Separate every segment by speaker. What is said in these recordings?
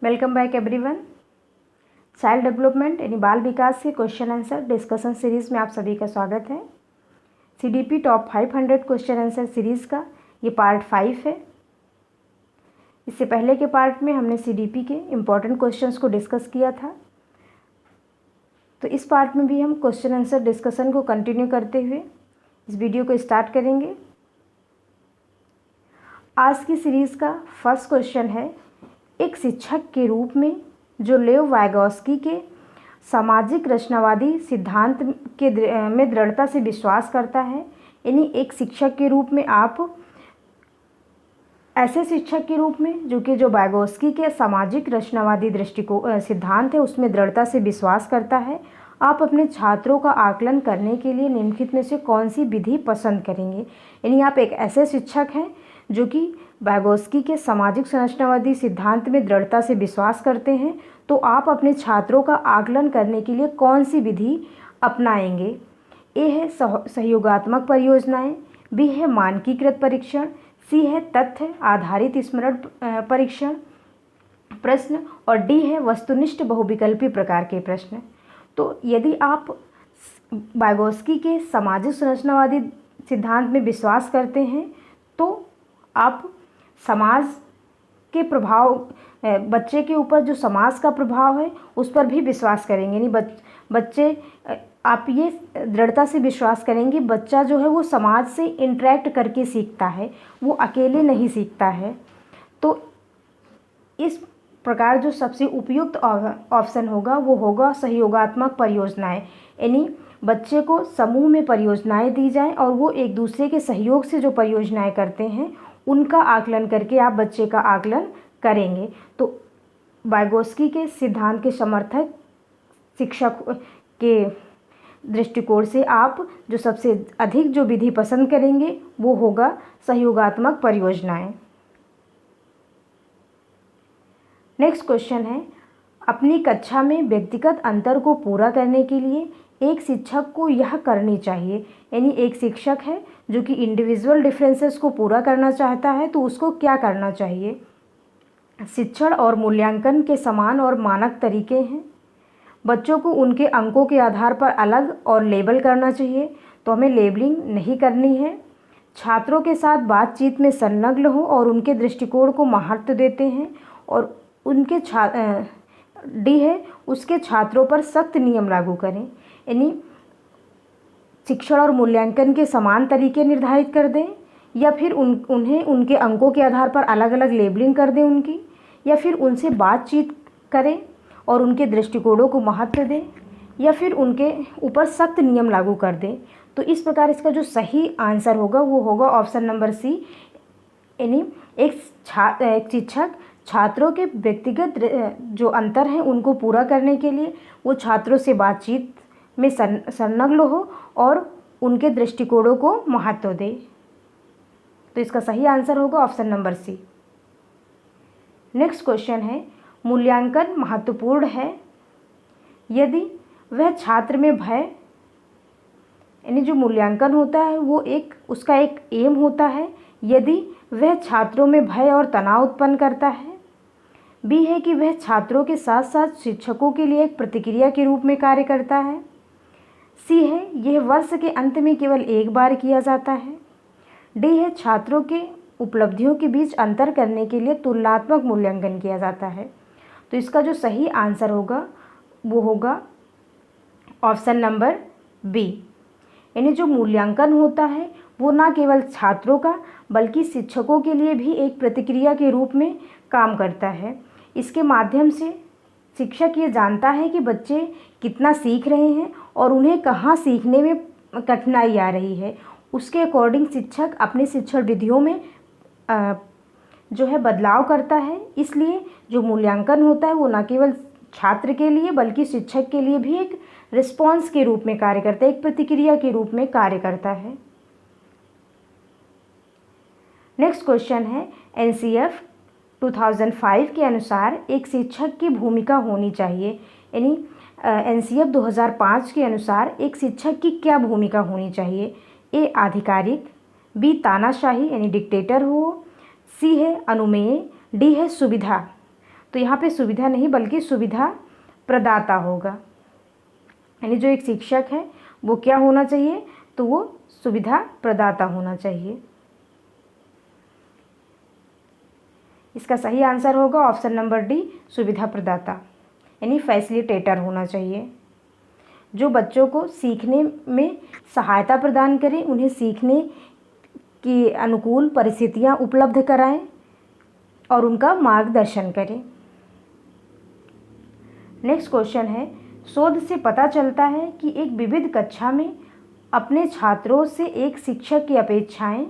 Speaker 1: Welcome back everyone. Child development यानी बाल विकास के क्वेश्चन आंसर डिस्कशन सीरीज़ में आप सभी का स्वागत है। CDP top 500 question answer series का ये पार्ट 5 है। इससे पहले के पार्ट में हमने सीडीपी के इम्पॉर्टेंट क्वेश्चंस को डिस्कस किया था, तो इस पार्ट में भी हम क्वेश्चन आंसर डिस्कशन को कंटिन्यू करते हुए इस वीडियो को स्टार्ट करेंगे। आज की सीरीज़ का फर्स्ट क्वेश्चन है, एक शिक्षक के रूप में जो लेव वाइगोस्की के सामाजिक रचनावादी सिद्धांत में दृढ़ता से विश्वास करता है, यानी एक शिक्षक के रूप में आप ऐसे शिक्षक के रूप में जो वाइगोस्की के सामाजिक रचनावादी दृष्टिकोण सिद्धांत है उसमें दृढ़ता से विश्वास करता है, आप अपने छात्रों का आकलन करने के लिए निम्नलिखित में से कौन सी विधि पसंद करेंगे। यानी आप एक ऐसे शिक्षक हैं जो कि वाइगोस्की के सामाजिक संरचनावादी सिद्धांत में दृढ़ता से विश्वास करते हैं, तो आप अपने छात्रों का आकलन करने के लिए कौन सी विधि अपनाएंगे। ए है सहयोगात्मक परियोजनाएं, बी है मानकीकृत परीक्षण, सी है तथ्य आधारित स्मरण परीक्षण प्रश्न और डी है वस्तुनिष्ठ बहुविकल्पी प्रकार के प्रश्न। तो यदि आप वाइगोस्की के सामाजिक संरचनावादी सिद्धांत में विश्वास करते हैं तो आप समाज के प्रभाव, बच्चे के ऊपर जो समाज का प्रभाव है उस पर भी विश्वास करेंगे। यानी बच्चे, आप ये दृढ़ता से विश्वास करेंगे बच्चा जो है वो समाज से इंटरेक्ट करके सीखता है, वो अकेले नहीं सीखता है। तो इस प्रकार जो सबसे उपयुक्त ऑप्शन होगा वो होगा सहयोगात्मक परियोजनाएं, यानी बच्चे को समूह में परियोजनाएं दी जाएं और वो एक दूसरे के सहयोग से जो परियोजनाएं करते हैं उनका आकलन करके आप बच्चे का आकलन करेंगे। तो वाइगोस्की के सिद्धांत के समर्थक शिक्षक के दृष्टिकोण से आप जो सबसे अधिक जो विधि पसंद करेंगे वो होगा सहयोगात्मक परियोजनाएं। नेक्स्ट क्वेश्चन है, अपनी कक्षा में व्यक्तिगत अंतर को पूरा करने के लिए एक शिक्षक को यह करनी चाहिए। यानी एक शिक्षक है जो कि इंडिविजुअल डिफरेंसेस को पूरा करना चाहता है तो उसको क्या करना चाहिए। शिक्षण और मूल्यांकन के समान और मानक तरीके हैं, बच्चों को उनके अंकों के आधार पर अलग और लेबल करना चाहिए, तो हमें लेबलिंग नहीं करनी है। छात्रों के साथ बातचीत में संलग्न हो और उनके दृष्टिकोण को महत्व देते हैं और उनके डी है उसके छात्रों पर सख्त नियम लागू करें। यानी शिक्षण और मूल्यांकन के समान तरीके निर्धारित कर दें या फिर उन्हें उनके अंकों के आधार पर अलग अलग लेबलिंग कर दें उनकी, या फिर उनसे बातचीत करें और उनके दृष्टिकोणों को महत्व दें, या फिर उनके ऊपर सख्त नियम लागू कर दें। तो इस प्रकार इसका जो सही आंसर होगा वो होगा ऑप्शन नंबर सी, यानी एक शिक्षक छात्रों के व्यक्तिगत जो अंतर हैं उनको पूरा करने के लिए वो छात्रों से बातचीत में संलग्न हो और उनके दृष्टिकोणों को महत्व दे। तो इसका सही आंसर होगा option number C. Next question है, मूल्यांकन महत्वपूर्ण है यदि वह छात्र में भय, यानी जो मूल्यांकन होता है वो उसका एक एम होता है यदि वह छात्रों में भय और तनाव उत्पन्न करता है। बी है कि वह छात्रों के साथ साथ शिक्षकों के लिए एक प्रतिक्रिया के रूप में कार्य करता है। सी है यह वर्ष के अंत में केवल एक बार किया जाता है। डी है छात्रों के उपलब्धियों के बीच अंतर करने के लिए तुलनात्मक मूल्यांकन किया जाता है। तो इसका जो सही आंसर होगा वो होगा ऑप्शन नंबर बी, यानी जो मूल्यांकन होता है वो ना केवल छात्रों का बल्कि शिक्षकों के लिए भी एक प्रतिक्रिया के रूप में काम करता है। इसके माध्यम से शिक्षक ये जानता है कि बच्चे कितना सीख रहे हैं और उन्हें कहाँ सीखने में कठिनाई आ रही है, उसके अकॉर्डिंग शिक्षक अपने शिक्षण विधियों में जो है बदलाव करता है। इसलिए जो मूल्यांकन होता है वो न केवल छात्र के लिए बल्कि शिक्षक के लिए भी एक रिस्पॉन्स के रूप में कार्य करता है, एक प्रतिक्रिया के रूप में कार्य करता है। नेक्स्ट क्वेश्चन है, एनसीएफ 2005 के अनुसार एक शिक्षक की भूमिका होनी चाहिए। यानी एनसीएफ 2005 के अनुसार एक शिक्षक की क्या भूमिका होनी चाहिए। ए आधिकारिक, बी तानाशाही यानी डिक्टेटर हो, सी है अनुमेय, डी है सुविधा। तो यहाँ पे सुविधा नहीं बल्कि सुविधा प्रदाता होगा, यानी जो एक शिक्षक है वो क्या होना चाहिए, तो वो सुविधा प्रदाता होना चाहिए। इसका सही आंसर होगा ऑप्शन नंबर डी, सुविधा प्रदाता, यानी फैसिलिटेटर होना चाहिए, जो बच्चों को सीखने में सहायता प्रदान करें, उन्हें सीखने की अनुकूल परिस्थितियां उपलब्ध कराएं और उनका मार्गदर्शन करें। नेक्स्ट क्वेश्चन है, शोध से पता चलता है कि एक विविध कक्षा में अपने छात्रों से एक शिक्षक की अपेक्षाएं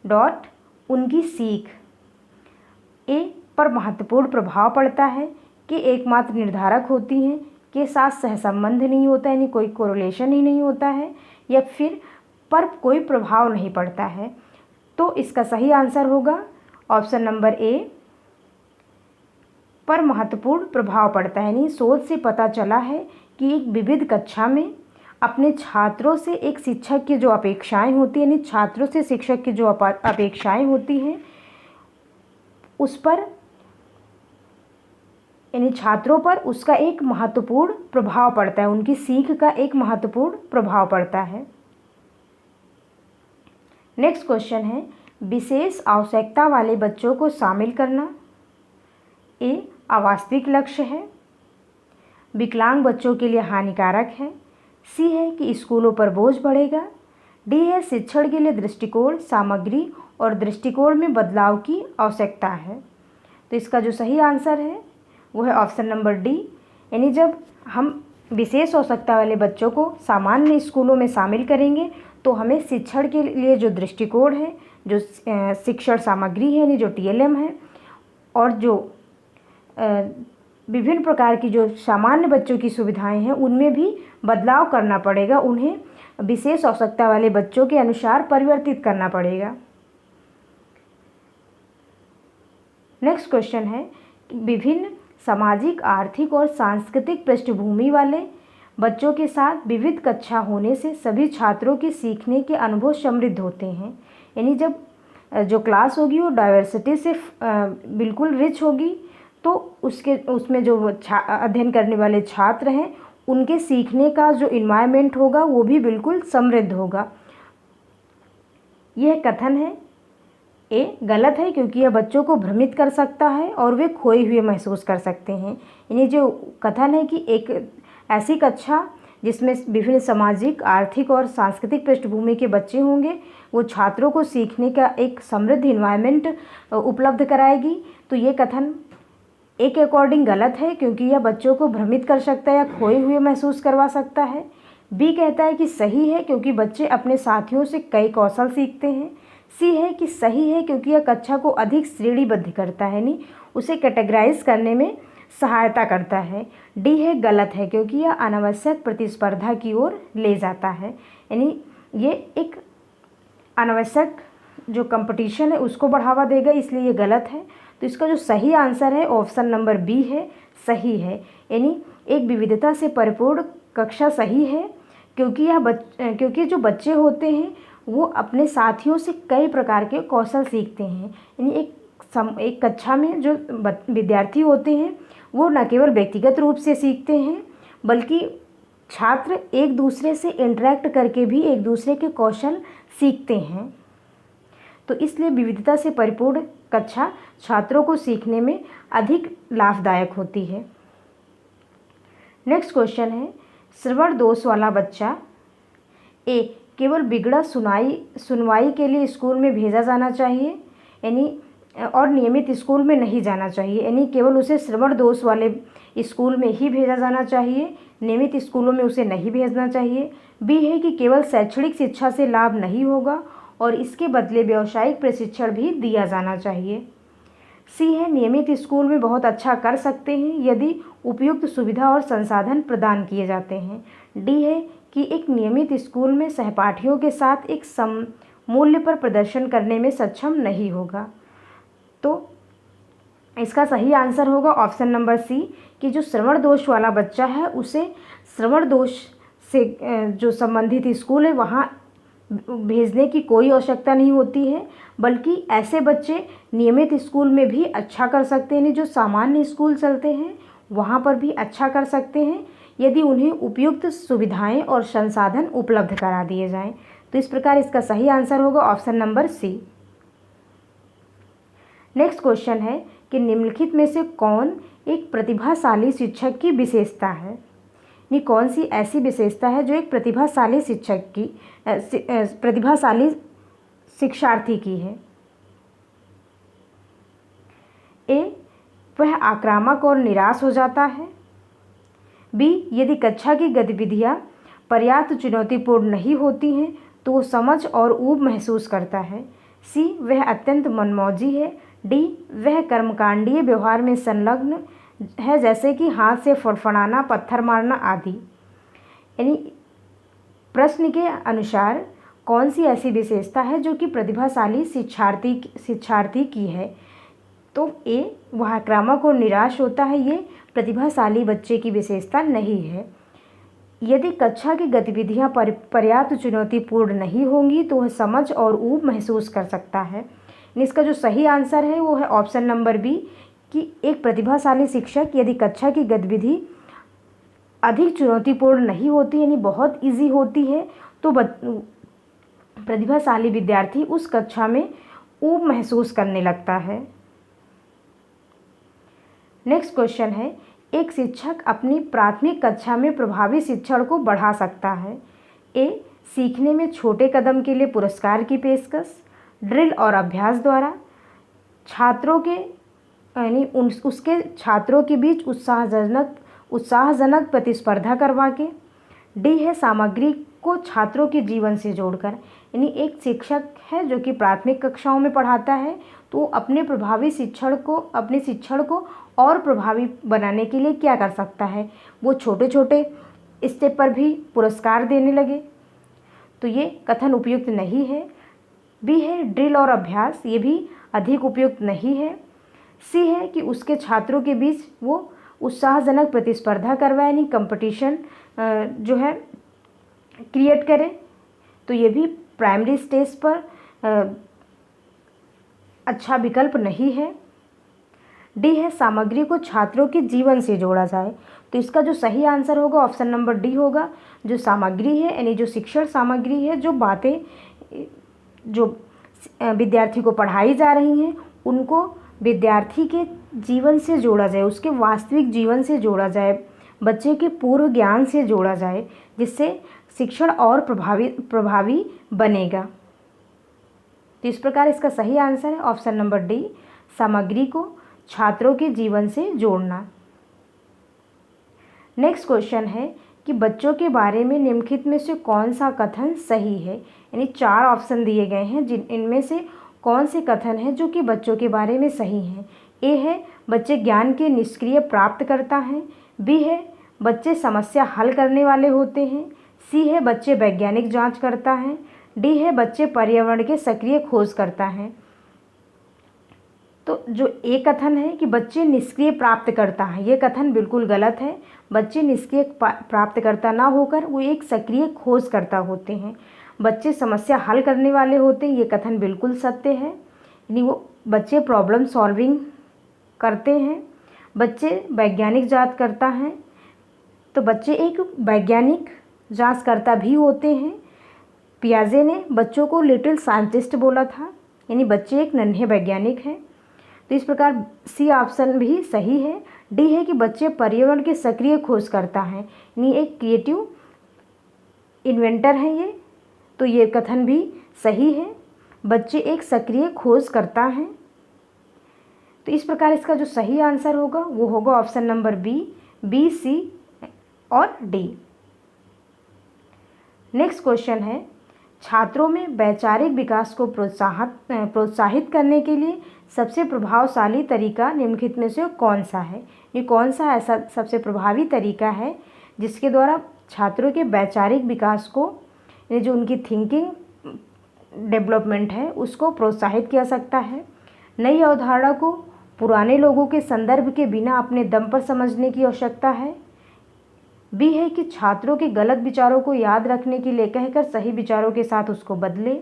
Speaker 1: डॉट उनकी सीख ए पर महत्वपूर्ण प्रभाव पड़ता है कि एकमात्र निर्धारक होती हैं, के साथ सहसंबंध नहीं होता है, यानी कोई कोरिलेशन ही नहीं होता है, या फिर पर कोई प्रभाव नहीं पड़ता है। तो इसका सही आंसर होगा ऑप्शन नंबर ए, पर महत्वपूर्ण प्रभाव पड़ता है, यानी शोध से पता चला है कि एक विविध कक्षा में अपने छात्रों से एक शिक्षक की जो अपेक्षाएं होती हैं, यानी छात्रों से शिक्षक की जो अपेक्षाएं होती हैं उस पर, यानी छात्रों पर उसका एक महत्वपूर्ण प्रभाव पड़ता है, उनकी सीख का एक महत्वपूर्ण प्रभाव पड़ता है। नेक्स्ट क्वेश्चन है, विशेष आवश्यकता वाले बच्चों को शामिल करना ए अवास्तविक लक्ष्य है, विकलांग बच्चों के लिए हानिकारक है, सी है कि स्कूलों पर बोझ बढ़ेगा, डी है शिक्षण के लिए दृष्टिकोण, सामग्री और दृष्टिकोण में बदलाव की आवश्यकता है। तो इसका जो सही आंसर है वो है ऑप्शन नंबर डी, यानी जब हम विशेष आवश्यकता वाले बच्चों को सामान्य स्कूलों में शामिल करेंगे तो हमें शिक्षण के लिए जो दृष्टिकोण है, जो शिक्षण सामग्री है, यानी जो TLM है, और जो विभिन्न प्रकार की जो सामान्य बच्चों की सुविधाएं हैं उनमें भी बदलाव करना पड़ेगा, उन्हें विशेष आवश्यकता वाले बच्चों के अनुसार परिवर्तित करना पड़ेगा। नेक्स्ट क्वेश्चन है, विभिन्न सामाजिक, आर्थिक और सांस्कृतिक पृष्ठभूमि वाले बच्चों के साथ विविध कक्षा होने से सभी छात्रों के सीखने के अनुभव समृद्ध होते हैं, यानी जब जो क्लास होगी वो डाइवर्सिटी से बिल्कुल रिच होगी तो उसमें जो अध्ययन करने वाले छात्र हैं उनके सीखने का जो इन्वायरमेंट होगा वो भी बिल्कुल समृद्ध होगा। यह कथन है ए गलत है, क्योंकि यह बच्चों को भ्रमित कर सकता है और वे खोए हुए महसूस कर सकते हैं। यानी जो कथन है कि एक ऐसी कक्षा जिसमें विभिन्न सामाजिक, आर्थिक और सांस्कृतिक पृष्ठभूमि के बच्चे होंगे वो छात्रों को सीखने का एक समृद्ध इन्वायरमेंट उपलब्ध कराएगी, तो ये कथन ए के अकॉर्डिंग गलत है, क्योंकि यह बच्चों को भ्रमित कर सकता है या खोए हुए महसूस करवा सकता है। बी कहता है कि सही है, क्योंकि बच्चे अपने साथियों से कई कौशल सीखते हैं। सी है कि सही है, क्योंकि यह कक्षा को अधिक श्रेणीबद्ध करता है, यानी उसे कैटेगराइज करने में सहायता करता है। डी है गलत है, क्योंकि यह अनावश्यक प्रतिस्पर्धा की ओर ले जाता है, यानी ये एक अनावश्यक जो कंपटीशन है उसको बढ़ावा देगा, इसलिए ये गलत है। तो इसका जो सही आंसर है ऑप्शन नंबर बी है, सही है, यानी एक विविधता से परिपूर्ण कक्षा सही है, क्योंकि जो बच्चे होते हैं वो अपने साथियों से कई प्रकार के कौशल सीखते हैं, यानी एक कक्षा में जो विद्यार्थी होते हैं वो न केवल व्यक्तिगत रूप से सीखते हैं बल्कि छात्र एक दूसरे से इंटरेक्ट करके भी एक दूसरे के कौशल सीखते हैं। तो इसलिए विविधता से परिपूर्ण कक्षा छात्रों को सीखने में अधिक लाभदायक होती है। नेक्स्ट क्वेश्चन है, श्रवण दोष वाला बच्चा ए केवल बिगड़ा सुनवाई के लिए स्कूल में भेजा जाना चाहिए, यानी और नियमित स्कूल में नहीं जाना चाहिए, यानी केवल उसे श्रवण दोष वाले स्कूल में ही भेजा जाना चाहिए, नियमित स्कूलों में उसे नहीं भेजना चाहिए। बी है कि केवल शैक्षणिक शिक्षा से लाभ नहीं होगा और इसके बदले व्यावसायिक प्रशिक्षण भी दिया जाना चाहिए। सी है नियमित स्कूल में बहुत अच्छा कर सकते हैं यदि उपयुक्त सुविधा और संसाधन प्रदान किए जाते हैं। डी है कि एक नियमित स्कूल में सहपाठियों के साथ एक सम मूल्य पर प्रदर्शन करने में सक्षम नहीं होगा। तो इसका सही आंसर होगा ऑप्शन नंबर सी, कि जो श्रवण दोष वाला बच्चा है उसे श्रवण दोष से जो संबंधित स्कूल है वहाँ भेजने की कोई आवश्यकता नहीं होती है, बल्कि ऐसे बच्चे नियमित स्कूल में भी अच्छा कर सकते हैं। जो सामान्य स्कूल चलते हैं वहाँ पर भी अच्छा कर सकते हैं, यदि उन्हें उपयुक्त सुविधाएं और संसाधन उपलब्ध करा दिए जाएं। तो इस प्रकार इसका सही आंसर होगा option number C. Next question है कि निम्नलिखित में से कौन एक प्रतिभाशाली शिक्षक की विशेषता है? यानी कौन सी ऐसी विशेषता है जो एक प्रतिभाशाली शिक्षक की प्रतिभाशाली शिक्षार्थी की है? ए, वह आक्रामक और निराश हो जाता है। बी, यदि कक्षा की गतिविधियां पर्याप्त चुनौतीपूर्ण नहीं होती हैं तो वो समझ और ऊब महसूस करता है। सी, वह अत्यंत मनमौजी है। डी, वह कर्मकांडीय व्यवहार में संलग्न है, जैसे कि हाथ से फड़फड़ाना, पत्थर मारना आदि। यानी प्रश्न के अनुसार कौन सी ऐसी विशेषता है जो कि प्रतिभाशाली शिक्षार्थी की है? तो ए, वह आक्रामक और निराश होता है, ये प्रतिभाशाली बच्चे की विशेषता नहीं है। यदि कक्षा की गतिविधियां पर्याप्त चुनौतीपूर्ण नहीं होंगी तो वह समझ और ऊब महसूस कर सकता है। इसका जो सही आंसर है वो है ऑप्शन नंबर बी, कि एक प्रतिभाशाली शिक्षक यदि कक्षा की गतिविधि अधिक चुनौतीपूर्ण नहीं होती, यानी बहुत इजी होती है, तो प्रतिभाशाली विद्यार्थी उस कक्षा में ऊब महसूस करने लगता है। नेक्स्ट क्वेश्चन है, एक शिक्षक अपनी प्राथमिक कक्षा में प्रभावी शिक्षण को बढ़ा सकता है। ए, सीखने में छोटे कदम के लिए पुरस्कार की पेशकश, ड्रिल और अभ्यास द्वारा, छात्रों के यानी उसके छात्रों के बीच उत्साहजनक प्रतिस्पर्धा करवा के। डी है सामग्री को छात्रों के जीवन से जोड़कर। यानी एक शिक्षक है जो कि प्राथमिक कक्षाओं में पढ़ाता है, तो अपने शिक्षण को और प्रभावी बनाने के लिए क्या कर सकता है, वो छोटे छोटे स्टेप पर भी पुरस्कार देने लगे। तो ये कथन उपयुक्त नहीं है। बी है ड्रिल और अभ्यास, ये भी अधिक उपयुक्त नहीं है। सी है कि उसके छात्रों के बीच वो उत्साहजनक प्रतिस्पर्धा करवाए, यानी कंपटीशन जो है क्रिएट करे, तो ये भी प्राइमरी स्टेज पर अच्छा विकल्प नहीं है। डी है सामग्री को छात्रों के जीवन से जोड़ा जाए, तो इसका जो सही आंसर होगा ऑप्शन नंबर डी होगा। जो सामग्री है यानी जो शिक्षण सामग्री है, जो बातें जो विद्यार्थी को पढ़ाई जा रही हैं उनको विद्यार्थी के जीवन से जोड़ा जाए, उसके वास्तविक जीवन से जोड़ा जाए, बच्चे के पूर्व ज्ञान से जोड़ा जाए, जिससे शिक्षण और प्रभावी बनेगा। तो इस प्रकार इसका सही आंसर है ऑप्शन नंबर डी, सामग्री को छात्रों के जीवन से जोड़ना। नेक्स्ट क्वेश्चन है कि बच्चों के बारे में निम्नलिखित में से कौन सा कथन सही है? यानी 4 ऑप्शन दिए गए हैं, इनमें से कौन से कथन हैं जो कि बच्चों के बारे में सही हैं? ए है बच्चे ज्ञान के निष्क्रिय प्राप्त करता है। बी है बच्चे समस्या हल करने वाले होते हैं। सी है बच्चे वैज्ञानिक जांच करता है। डी है बच्चे पर्यावरण के सक्रिय खोज करता है। तो जो ए कथन है कि बच्चे निष्क्रिय प्राप्त करता है, ये कथन बिल्कुल गलत है। बच्चे निष्क्रिय प्राप्त करता ना होकर वो एक सक्रिय खोज करता होते हैं। बच्चे समस्या हल करने वाले होते हैं, ये कथन बिल्कुल सत्य है, यानी वो बच्चे प्रॉब्लम सॉल्विंग करते हैं। बच्चे वैज्ञानिक जांच करता है, तो बच्चे एक वैज्ञानिक जांचकर्ता भी होते हैं। पियाजे ने बच्चों को लिटिल साइंटिस्ट बोला था, यानी बच्चे एक नन्हे वैज्ञानिक हैं। तो इस प्रकार सी ऑप्शन भी सही है। डी है कि बच्चे पर्यावरण के सक्रिय खोज करता है, यानी एक क्रिएटिव इन्वेंटर हैं ये, तो ये कथन भी सही है। बच्चे एक सक्रिय खोज करता है। तो इस प्रकार इसका जो सही आंसर होगा वो होगा ऑप्शन नंबर बी, सी और डी। नेक्स्ट क्वेश्चन है, छात्रों में वैचारिक विकास को प्रोत्साहित करने के लिए सबसे प्रभावशाली तरीका निम्नलिखित में से कौन सा है? ये कौन सा ऐसा सबसे प्रभावी तरीका है जिसके द्वारा छात्रों के वैचारिक विकास को, यानी जो उनकी थिंकिंग डेवलपमेंट है, उसको प्रोत्साहित किया सकता है? नई अवधारणा को पुराने लोगों के संदर्भ के बिना अपने दम पर समझने की आवश्यकता है। बी है कि छात्रों के गलत विचारों को याद रखने के लिए कहकर सही विचारों के साथ उसको बदले।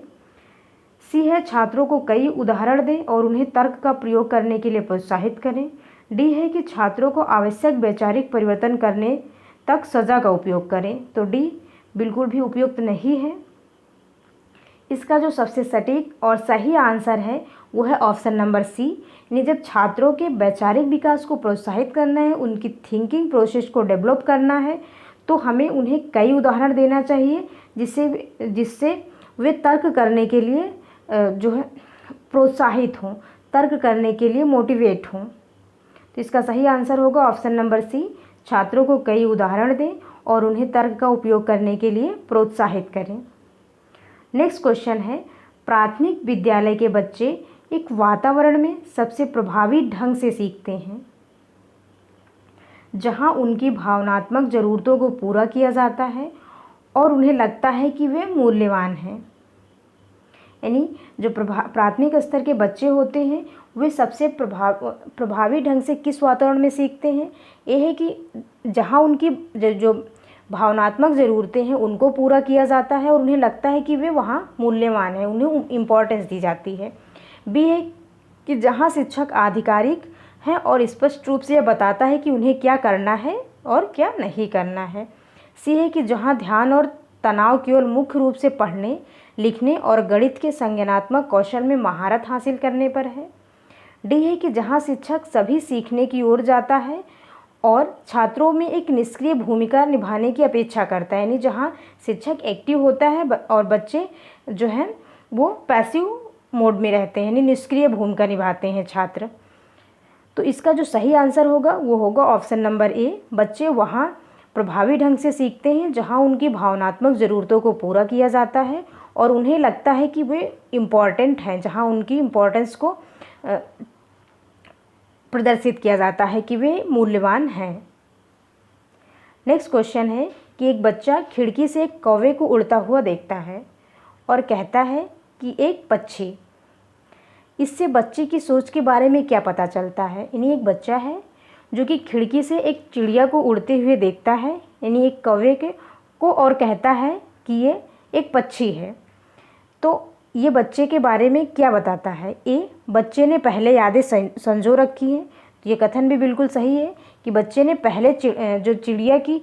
Speaker 1: सी है छात्रों को कई उदाहरण दें और उन्हें तर्क का प्रयोग करने के लिए प्रोत्साहित करें। डी है कि छात्रों को आवश्यक वैचारिक परिवर्तन करने तक सज़ा का उपयोग करें। तो डी बिल्कुल भी उपयुक्त नहीं है। इसका जो सबसे सटीक और सही आंसर है वो है ऑप्शन नंबर सी, यानी जब छात्रों के वैचारिक विकास को प्रोत्साहित करना है, उनकी थिंकिंग प्रोसेस को डेवलप करना है, तो हमें उन्हें कई उदाहरण देना चाहिए जिससे वे तर्क करने के लिए जो है प्रोत्साहित हों, तर्क करने के लिए मोटिवेट हों। तो इसका सही आंसर होगा ऑप्शन नंबर सी, छात्रों को कई उदाहरण दें और उन्हें तर्क का उपयोग करने के लिए प्रोत्साहित करें। नेक्स्ट क्वेश्चन है, प्राथमिक विद्यालय के बच्चे एक वातावरण में सबसे प्रभावी ढंग से सीखते हैं जहां उनकी भावनात्मक ज़रूरतों को पूरा किया जाता है और उन्हें लगता है कि वे मूल्यवान हैं। यानी जो प्राथमिक स्तर के बच्चे होते हैं वे सबसे प्रभावी ढंग से किस वातावरण में सीखते हैं? ये है कि जहाँ उनकी जो भावनात्मक ज़रूरतें हैं उनको पूरा किया जाता है और उन्हें लगता है कि वे वहाँ मूल्यवान हैं, उन्हें इम्पोर्टेंस दी जाती है। बी है कि जहाँ शिक्षक आधिकारिक हैं और स्पष्ट रूप से यह बताता है कि उन्हें क्या करना है और क्या नहीं करना है। सी है कि जहाँ ध्यान और तनाव केवल मुख्य रूप से पढ़ने, लिखने और गणित के संज्ञानात्मक कौशल में महारत हासिल करने पर है। डी है कि जहाँ शिक्षक सभी सीखने की ओर जाता है और छात्रों में एक निष्क्रिय भूमिका निभाने की अपेक्षा करता है, यानी जहाँ शिक्षक एक्टिव होता है और बच्चे जो हैं वो पैसिव मोड में रहते हैं, यानी निष्क्रिय भूमिका निभाते हैं छात्र। तो इसका जो सही आंसर होगा वो होगा ऑप्शन नंबर ए, बच्चे वहाँ प्रभावी ढंग से सीखते हैं जहाँ उनकी भावनात्मक ज़रूरतों को पूरा किया जाता है और उन्हें लगता है कि वे इम्पॉर्टेंट हैं, जहाँ उनकी इम्पोर्टेंस को प्रदर्शित किया जाता है कि वे मूल्यवान हैं। नेक्स्ट क्वेश्चन है कि एक बच्चा खिड़की से एक कौवे को उड़ता हुआ देखता है और कहता है कि एक पक्षी। इससे बच्चे की सोच के बारे में क्या पता चलता है? यानी एक बच्चा है जो कि खिड़की से एक चिड़िया को उड़ते हुए देखता है, यानी एक कौवे को, और कहता है कि ये एक पक्षी है। तो ये बच्चे के बारे में क्या बताता है? ए, बच्चे ने पहले यादें संजो रखी हैं। तो ये कथन भी बिल्कुल सही है कि बच्चे ने पहले जो चिड़िया की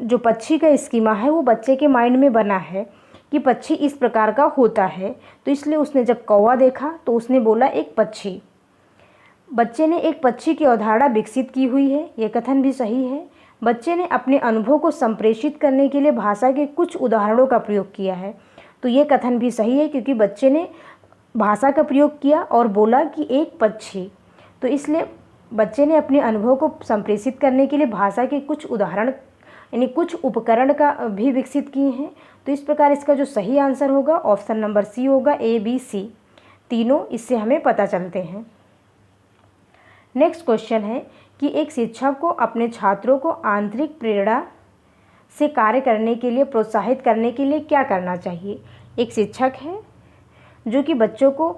Speaker 1: जो पक्षी का स्कीमा है वो बच्चे के माइंड में बना है कि पक्षी इस प्रकार का होता है, तो इसलिए उसने जब कौवा देखा तो उसने बोला एक पक्षी। बच्चे ने एक पक्षी की अवधारणा विकसित की हुई है, यह कथन भी सही है। बच्चे ने अपने अनुभव को संप्रेषित करने के लिए भाषा के कुछ उदाहरणों का प्रयोग किया है, तो ये कथन भी सही है क्योंकि बच्चे ने भाषा का प्रयोग किया और बोला कि एक पक्षी, तो इसलिए बच्चे ने अपने अनुभव को संप्रेषित करने के लिए भाषा के कुछ उदाहरण यानी कुछ उपकरण का भी विकसित किए हैं। तो इस प्रकार इसका जो सही आंसर होगा ऑप्शन नंबर सी होगा, ए बी सी तीनों इससे हमें पता चलते हैं। नेक्स्ट क्वेश्चन है कि एक शिक्षक को अपने छात्रों को आंतरिक प्रेरणा से कार्य करने के लिए प्रोत्साहित करने के लिए क्या करना चाहिए? एक शिक्षक है जो कि बच्चों को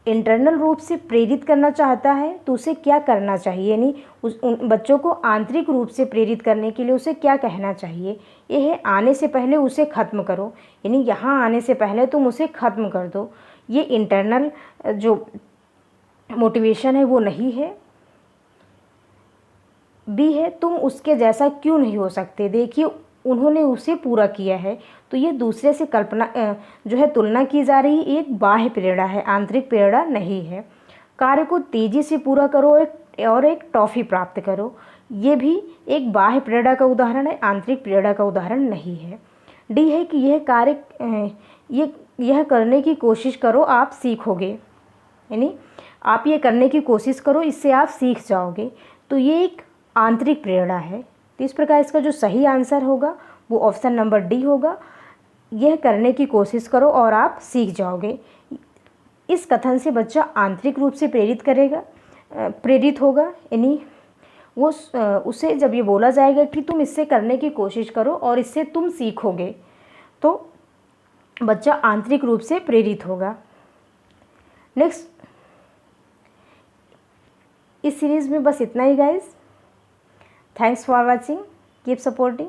Speaker 1: इंटरनल रूप से प्रेरित करना चाहता है, तो उसे क्या करना चाहिए? यानी उन बच्चों को आंतरिक रूप से प्रेरित करने के लिए उसे क्या कहना चाहिए? ये है आने से पहले उसे ख़त्म करो, यानी यहाँ आने से पहले तुम उसे ख़त्म कर दो। ये इंटरनल जो मोटिवेशन है वो नहीं है। बी है तुम उसके जैसा क्यों नहीं हो सकते, देखिए उन्होंने उसे पूरा किया है, तो ये दूसरे से कल्पना जो है तुलना की जा रही एक बाह्य प्रेरणा है, आंतरिक प्रेरणा नहीं है। कार्य को तेज़ी से पूरा करो और एक टॉफ़ी प्राप्त करो, ये भी एक बाह्य प्रेरणा का उदाहरण है, आंतरिक प्रेरणा का उदाहरण नहीं है। डी है कि यह कार्य यह करने की कोशिश करो आप सीखोगे, यानी आप ये करने की कोशिश करो इससे आप सीख जाओगे, तो ये एक आंतरिक प्रेरणा है। तो इस प्रकार इसका जो सही आंसर होगा वो ऑप्शन नंबर डी होगा, यह करने की कोशिश करो और आप सीख जाओगे। इस कथन से बच्चा आंतरिक रूप से प्रेरित होगा, यानी वो उसे जब ये बोला जाएगा कि तुम इससे करने की कोशिश करो और इससे तुम सीखोगे, तो बच्चा आंतरिक रूप से प्रेरित होगा। नेक्स्ट, इस सीरीज़ में बस इतना ही guys. Thanks for watching, keep supporting.